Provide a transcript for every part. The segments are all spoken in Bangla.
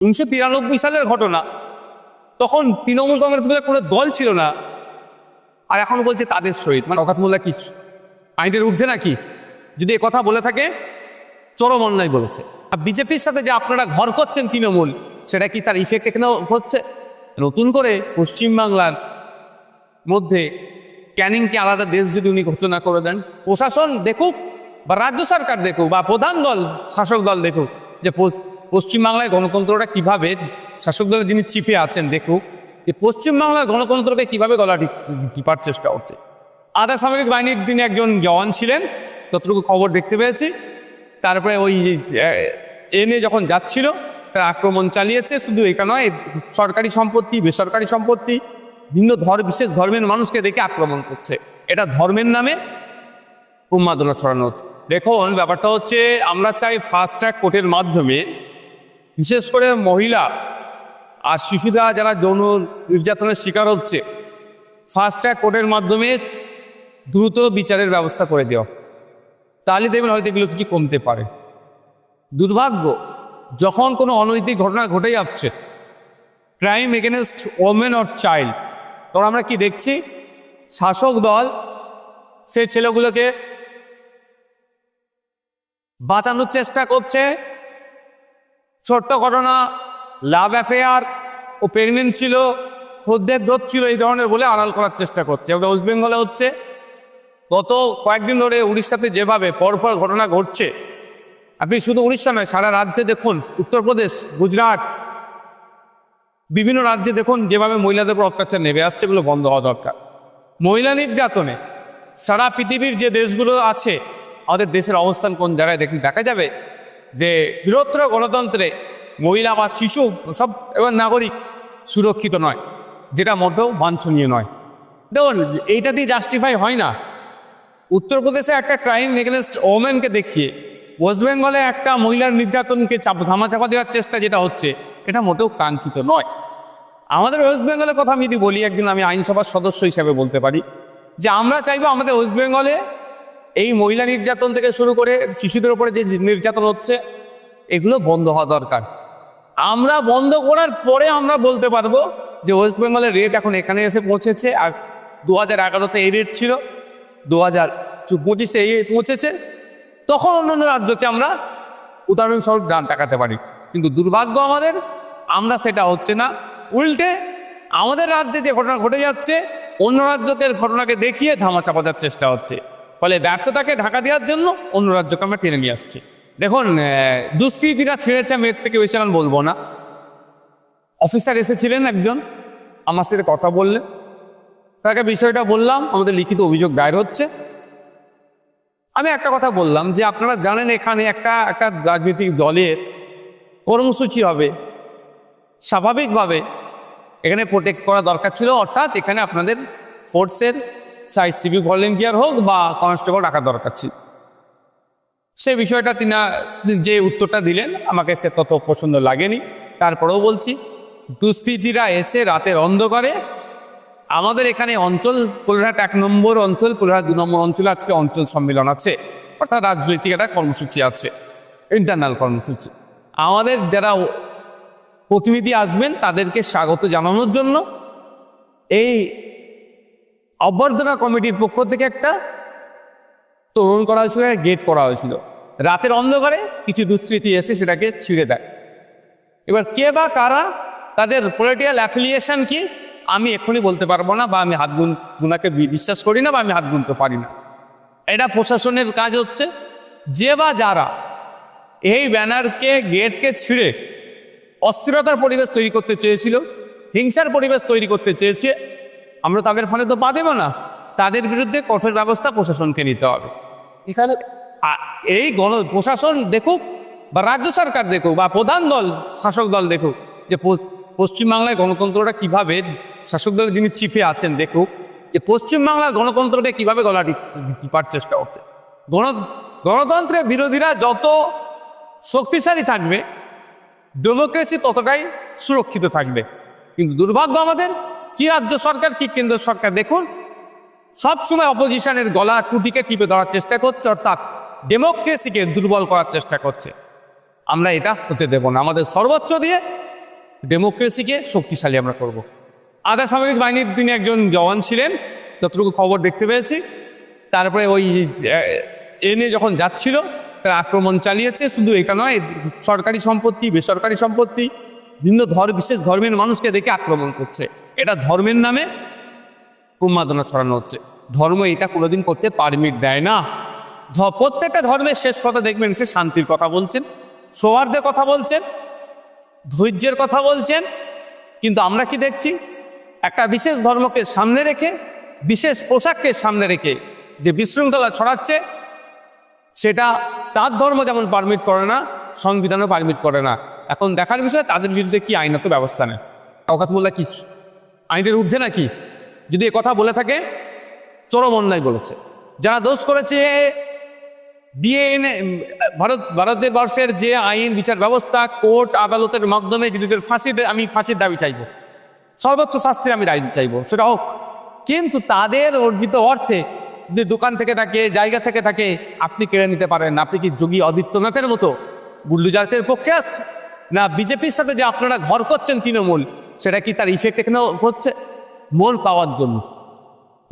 1993 সালের ঘটনা, তখন তৃণমূল কংগ্রেস বলে কোনো দল ছিল না, আর এখন বলছে তাদের শহীদ। মানে অকাত মোল্লা কি আইনের ঊর্ধ্বে নাকি? যদি কথা বলে থাকে চরম অন্যায় বলেছে। আর বিজেপির সাথে যে আপনারা ঘর করছেন তৃণমূল, সেটা কি তার ইফেক্ট এখানেও হচ্ছে? নতুন করে পশ্চিমবাংলার মধ্যে ক্যানিংকে আলাদা দেশ যদি উনি ঘোষণা করে দেন, প্রশাসন দেখুক বা রাজ্য সরকার দেখুক বা প্রধান দল শাসক দল দেখুক যে পশ্চিমবাংলায় গণতন্ত্রটা কিভাবে, শাসক দলের যিনি চিপে আছেন দেখুক যে পশ্চিমবাংলার গণতন্ত্রকে কিভাবে গলা টিপার চেষ্টা হচ্ছে। আধা সামরিক বাহিনীর দিনে একজন জওয়ান ছিলেন, ততটুকু খবর দেখতে পেয়েছি। তারপরে ওই এনে যখন যাচ্ছিল তার আক্রমণ চালিয়েছে। শুধু এটা নয়, সরকারি সম্পত্তি, বেসরকারি সম্পত্তি, ভিন্ন বিশেষ ধর্মের মানুষকে দেখে আক্রমণ করছে। এটা ধর্মের নামে উন্মাদনা ছড়ানো হচ্ছে। দেখুন, ব্যাপারটা হচ্ছে আমরা চাই ফাস্ট ট্র্যাক কোর্টের মাধ্যমে বিশেষ করে মহিলা আর শিশুরা যারা যৌন নির্যাতনের শিকার হচ্ছে, ফাস্ট ট্র্যাক কোর্টের মাধ্যমে দ্রুত বিচারের ব্যবস্থা করে দেওয়া। তাহলে দেখবেন হয়তো এগুলো কিছু কমতে পারে। দুর্ভাগ্য, যখন কোনো অনৈতিক ঘটনা ঘটে যাচ্ছে, crime against women or child, তখন আমরা কি দেখছি? শাসক দল সে ছেলেগুলোকে বাঁচানোর চেষ্টা করছে। ছোট্ট ঘটনা, লাভ অ্যাফেয়ার, ও প্রেগনেন্ট ছিল, খদ্দের দোষ ছিল, এই ধরনের বলে আড়াল করার চেষ্টা করছে। ওটা ওয়েস্ট বেঙ্গলে হচ্ছে। গত কয়েকদিন ধরে উড়িষ্যাতে যেভাবে পরপর ঘটনা ঘটছে, আপনি শুধু উড়িষ্যা নয়, সারা রাজ্যে দেখুন, উত্তরপ্রদেশ, গুজরাট, বিভিন্ন রাজ্যে দেখুন যেভাবে মহিলাদের উপর অত্যাচার নেমে আসছে, এগুলো বন্ধ হওয়া দরকার। মহিলা নির্যাতনে সারা পৃথিবীর যে দেশগুলো আছে, আমাদের দেশের অবস্থান কোন জায়গায় দেখা যাবে যে বৃহত্তর গণতন্ত্রে মহিলা বা শিশু সব এবং নাগরিক সুরক্ষিত নয়, যেটা মোটেও বাঞ্ছনীয় নয়। দেখুন, এইটা দিয়ে জাস্টিফাই হয় না। উত্তরপ্রদেশে একটা ক্রাইম এগেনস্ট ওমেনকে দেখিয়ে ওয়েস্ট বেঙ্গলে একটা মহিলার নির্যাতনকে ধামাচাপা দেওয়ার চেষ্টা যেটা হচ্ছে, এটা মোটেও কাঙ্ক্ষিত নয়। আমাদের ওয়েস্ট বেঙ্গলের কথা আমি যদি বলি, একদিন আমি আইনসভার সদস্য হিসাবে বলতে পারি যে আমরা চাইবো আমাদের ওয়েস্ট বেঙ্গলে এই মহিলা নির্যাতন থেকে শুরু করে শিশুদের উপরে যে নির্যাতন হচ্ছে, এগুলো বন্ধ হওয়া দরকার। আমরা বন্ধ করার পরে আমরা বলতে পারবো যে ওয়েস্ট বেঙ্গলের রেট এখন এখানে এসে পৌঁছেছে। আর 2011-তে এই রেট ছিল, 2025-এ এই পৌঁছেছে। তখন অন্যান্য রাজ্যকে আমরা উদাহরণস্বরূপ দান টাকাতে পারি। কিন্তু দুর্ভাগ্য আমাদের, আমরা সেটা হচ্ছে না। উল্টে আমাদের রাজ্যে যে ঘটনা ঘটে যাচ্ছে, অন্য রাজ্যের ঘটনাকে দেখিয়ে ধামাচাপা দেওয়ার চেষ্টা হচ্ছে। ফলে ব্যর্থতাকে ঢাকা দেওয়ার জন্য অন্য রাজ্যকে আমরা টেনে নিয়ে আসছি। দেখুন, দুষ্কৃতীরা ছেড়েছে, আমি এর থেকে বেশি আমি বলবো না। অফিসার এসেছিলেন একজন, আমার সাথে কথা বললেন, তাকে বিষয়টা বললাম, আমাদের লিখিত অভিযোগ দায়ের হচ্ছে। আমি একটা কথা বললাম যে আপনারা জানেন এখানে একটা রাজনৈতিক দলের কর্মসূচি হবে, স্বাভাবিকভাবে এখানে প্রোটেক্ট করা দরকার ছিল। অর্থাৎ এখানে আপনাদের ফোর্সের চাই সিভিক ভলেন্টিয়ার হোক বা কনস্টেবল রাখা দরকার ছিল। সে বিষয়টা তিনি যে উত্তরটা দিলেন আমাকে সে তত পছন্দ লাগেনি। তারপরেও বলছি, দুষ্কৃতীরা এসে রাতের অন্ধকারে আমাদের এখানে অঞ্চল, কোলাঘাট 1 নম্বর অঞ্চল, কোলাঘাট 2 নম্বর অঞ্চলে আজকে অঞ্চল সম্মেলন আছে, অর্থাৎ রাজনৈতিক একটা কর্মসূচি আছে, ইন্টারনাল কর্মসূচি। আমাদের যারা প্রতিনিধি আসবেন তাদেরকে স্বাগত জানানোর জন্য এই অভ্যর্থনা কমিটির পক্ষ থেকে একটা তোরণ করা হয়েছিল, গেট করা হয়েছিল। রাতের অন্ধকারে কিছু দুষ্কৃতী এসে সেটাকে ছিঁড়ে দেয়। এবার কে বা কারা, তাদের পলিটিক্যাল অ্যাফিলিয়েশন কি, আমি এক্ষুনি বলতে পারবো না, বা আমি হাত গুনাকে বিশ্বাস করি না, বা আমি হাত গুনতে পারি না। এটা প্রশাসনের কাজ হচ্ছে। যে বা যারা এই ব্যানারকে, গেটকে ছিঁড়ে অস্থিরতার পরিবেশ তৈরি করতে চেয়েছিল, হিংসার পরিবেশ তৈরি করতে চেয়েছে, আমরা তাদের ফলে তো পা দেব না। তাদের বিরুদ্ধে কঠোর ব্যবস্থা প্রশাসনকে নিতে হবে। এখানে এই প্রশাসন দেখুক বা রাজ্য সরকার দেখুক বা প্রধান দল শাসক দল দেখুক যে পশ্চিমবাংলায় গণতন্ত্রটা কিভাবে, শাসক দলের যিনি চিফে আছেন দেখুক যে পশ্চিমবাংলার গণতন্ত্রকে কিভাবে গলা টিপার চেষ্টা হচ্ছে। গণতন্ত্রের বিরোধীরা যত শক্তিশালী থাকবে, ডেমোক্রেসি ততটাই সুরক্ষিত থাকবে। কিন্তু দুর্ভাগ্য আমাদের, কি রাজ্য সরকার কি কেন্দ্র সরকার দেখুন সবসময় অপোজিশনের গলা টুটিকে টিপে ধরার চেষ্টা করছে, অর্থাৎ ডেমোক্রেসিকে দুর্বল করার চেষ্টা করছে। আমরা এটা হতে দেব না। আমাদের সর্বোচ্চ দিয়ে ডেমোক্রেসিকে শক্তিশালী আমরা করব। আধা সামরিক বাহিনীর তিনি একজন জওয়ান ছিলেন, যতটুকু খবর দেখতে পেয়েছি। তারপরে ওই এনে যখন যাচ্ছিল তারা আক্রমণ চালিয়েছে। শুধু এটা নয়, সরকারি সম্পত্তি, বেসরকারি সম্পত্তি, ভিন্ন বিশেষ ধর্মের মানুষকে দেখে আক্রমণ করছে। এটা ধর্মের নামে উন্মাদনা ছড়ানো হচ্ছে। ধর্ম এটা কোনোদিন করতে পারমিট দেয় না। প্রত্যেকটা ধর্মের শেষ কথা দেখবেন, সে শান্তির কথা বলছেন, সৌহার্দ্যের কথা বলছেন, ধৈর্যের কথা বলছেন। কিন্তু আমরা কি দেখছি? একটা বিশেষ ধর্মকে সামনে রেখে, বিশেষ পোশাককে সামনে রেখে যে বিশৃঙ্খলা ছড়াচ্ছে, সেটা তার ধর্ম যেমন পারমিট করে না, সংবিধানও পারমিট করে না। এখন দেখার বিষয় তাদের বিরুদ্ধে কি আইনত ব্যবস্থা নেয়। শওকত মোল্লা কি আইনের ঊর্ধ্বে নাকি? যদি এ কথা বলে থাকে, চরম অন্যায় বলেছে। যারা দোষ করেছে, ভারতের বর্ষের যে আইন বিচার ব্যবস্থা, কোর্ট আদালতের মাধ্যমে যদি আমি ফাঁসির দাবি চাইব, সর্বোচ্চ শাস্তির আমি দাবি চাইব, সেটা হোক। কিন্তু তাদের অর্জিত অর্থে যদি দোকান থেকে থাকে, জায়গা থেকে থাকে, আপনি কেড়ে নিতে পারেন। আপনি কি যোগী আদিত্যনাথের মতো বুল্ডুজারদের পক্ষে আসছে? না বিজেপির সাথে যে আপনারা ঘর করছেন তৃণমূল, সেটা কি তার ইফেক্ট এখানে হচ্ছে? মন পাওয়ার জন্য,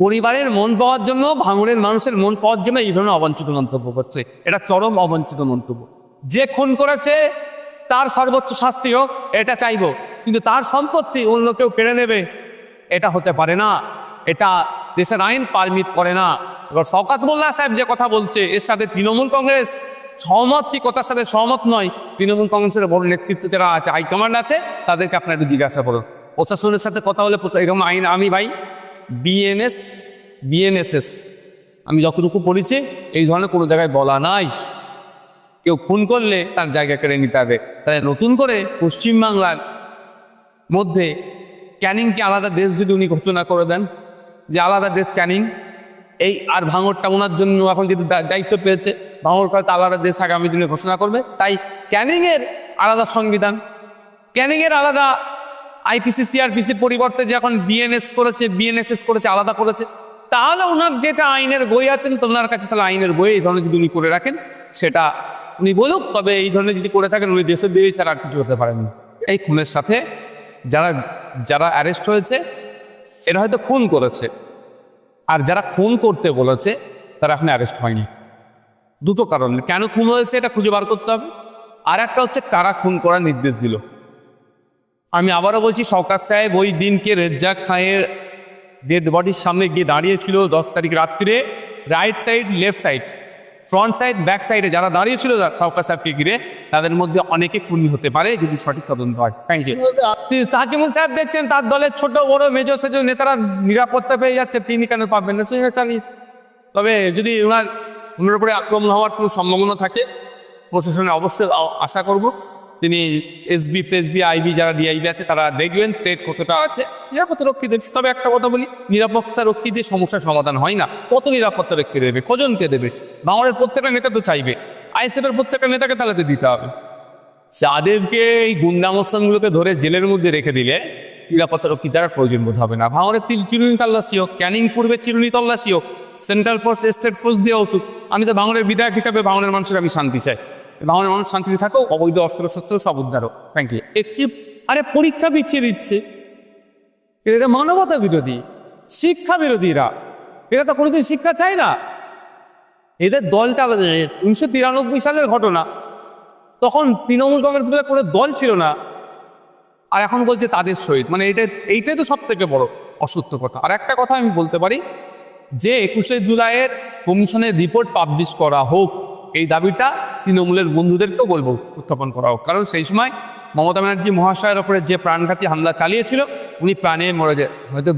পরিবারের মন পাওয়ার জন্য, ভাঙড়ের মানুষের মন পাওয়ার জন্য এই ধরনের অবাঞ্ছিত মন্তব্য করছে। এটা চরম অবাঞ্ছিত মন্তব্য। যে খুন করেছে তার সর্বোচ্চ শাস্তি হোক, এটা চাইব। কিন্তু তার সম্পত্তি অন্য কেউ কেড়ে নেবে, এটা হতে পারে না। এটা দেশের আইন পারমিট করে না। এবার শওকত মোল্লা সাহেব যে কথা বলছে, এর সাথে তৃণমূল কংগ্রেস সহমত কি কথার সাথে সহমত নয়। তৃণমূল কংগ্রেসের বড় নেতৃত্ব যারা আছে, হাইকমান্ড আছে, তাদেরকে আপনার একটু জিজ্ঞাসা করুন। প্রশাসনের সাথে কথা হলে এরকম আইন, আমি ভাই বিএনএসএস আমি যতটুকু পড়েছি, এই ধরনের কোনো জায়গায় বলা নাই কেউ খুন করলে তার জায়গা কেড়ে নিতে হবে। তাই নতুন করে পশ্চিমবাংলার মধ্যে ক্যানিংকে আলাদা দেশ যদি উনি ঘোষণা করে দেন, যে আলাদা দেশ ক্যানিং, এই আর ভাঙড়টা ওনার জন্য এখন যদি দায়িত্ব পেয়েছে, ভাঙড় হয়তো আলাদা দেশ আগামী দিনে ঘোষণা করবে। তাই ক্যানিংয়ের আলাদা সংবিধান, ক্যানিংয়ের আলাদা আইপিসি সিআরপিসির পরিবর্তে যে এখন বিএনএসএস করেছে, আলাদা করেছে, তাহলে ওনার যেটা আইনের বই আছেন, তো ওনার কাছে তাহলে আইনের বই এই ধরনের যদি উনি করে রাখেন, সেটা উনি বলুক। তবে এই ধরনের যদি করে থাকেন, উনি দেশের দিয়ে ছাড়া আর কিছু হতে পারেন না। এই খুনের সাথে যারা অ্যারেস্ট হয়েছে, এরা হয়তো খুন করেছে, আর যারা খুন করতে বলেছে তারা এখন অ্যারেস্ট হয়নি। দুটো কারণ, কেন খুন হয়েছে এটা খুঁজে বার করতে হবে, আর একটা হচ্ছে কারা খুন করার নির্দেশ দিল। আমি আবারও বলছি, শওকত সাহেব ওই দিনকে রেজ্জাক খাঁয়ের ডেড বডির সামনে গিয়ে দাঁড়িয়েছিল 10 তারিখ রাত্রিরে। Right side, left side, front side, back সাইডে যারা দাঁড়িয়েছিল শওকত সাহেবকে ঘিরে, তাদের মধ্যে অনেকে খুনি হতে পারে যদি সঠিক তদন্ত হয়। Thank you. তাকিমুল সাহেব দেখছেন তার দলের ছোট বড় মেজর সেজর নেতারা নিরাপত্তা পেয়ে যাচ্ছে, তিনি কেন পাবেন না? চালিয়েছে। তবে যদি ওনার উপরে আক্রমণ হওয়ার কোনো সম্ভাবনা থাকে, প্রশাসনে অবশ্যই আশা করব তিনি এসবি আইবি যারা ডিআইবি আছে তারা দেখবেন থ্রেট কতটা আছে, নিরাপত্তা রক্ষী দেবে। তবে একটা কথা বলি, নিরাপত্তা রক্ষী দিয়ে সমস্যার সমাধান হয় না। কত নিরাপত্তা রক্ষী দেবে? কজনকে দেবে? ভাঙড়ের প্রত্যেকটা নেতা তো চাইবে, আইএসএফের প্রত্যেকটা নেতাকে তাহলে দিতে হবে। যাদেরকে এই গুন্ডামস্তানগুলোকে ধরে জেলের মধ্যে রেখে দিলে নিরাপত্তা রক্ষী দ্বারা প্রয়োজন বোধ হবে না। ভাঙড়ের চিরুনি তল্লাশি হোক, ক্যানিং পূর্বের চিরুনি তল্লাশি হোক, সেন্ট্রাল ফোর্স, স্টেট ফোর্স দিয়ে ওষুধ। আমি তো ভাঙড়ের বিধায়ক হিসাবে ভাঙড়ের মানুষের আমি শান্তি চাই, ভাঙড়ের মানুষ শান্তিতে থাকো, অবৈধ অস্ত্রশস্ত্র সব উদ্ধার হোক। Thank you. আরে পরীক্ষা পিছিয়ে দিচ্ছে, এটা মানবতা বিরোধী, শিক্ষা বিরোধীরা, এরা তো কোনোদিন শিক্ষা চায় না। এদের দলটা আলাদা। 1993 সালের ঘটনা, তখন তৃণমূল কংগ্রেস বলে কোনো দল ছিল না, আর এখন বলছে তাদের শহীদ। মানে এইটাই তো সব থেকে বড় অসত্য কথা। আর একটা কথা আমি বলতে পারি যে 21শে জুলাইয়ের কমিশনের রিপোর্ট পাবলিশ করা হোক, এই দাবিটা তৃণমূলের বন্ধুদেরকেও বলবো উত্থাপন করা হোক। কারণ সেই সময় মমতা ব্যানার্জি মহাশয়ের ওপরে যে প্রাণঘাতী হামলা চালিয়েছিল, উনি প্রাণে মরে হয়তো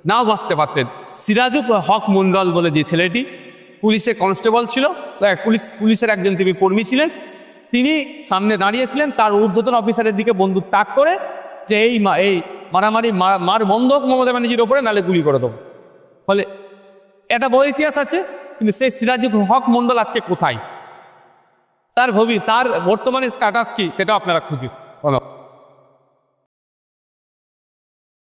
নাও বাঁচতে পারতেন। সিরাজুল হক মন্ডল বলে যে ছেলেটি পুলিশের কনস্টেবল ছিল, পুলিশের একজন তিনি কর্মী ছিলেন, তিনি সামনে দাঁড়িয়েছিলেন, তার ঊর্ধ্বতন অফিসারের দিকে বন্দুক তাক করে যে এই মারামারি মার বন্ধ হোক মমতা ব্যানার্জির ওপরে, নালে গুলি করে দেবো। ফলে এটা বড় ইতিহাস আছে। কিন্তু সেই সিরাজুল হক মন্ডল আজকে কোথায়? তার বর্তমানে স্ট্যাটাস কি, সেটা আপনারা খুঁজুন।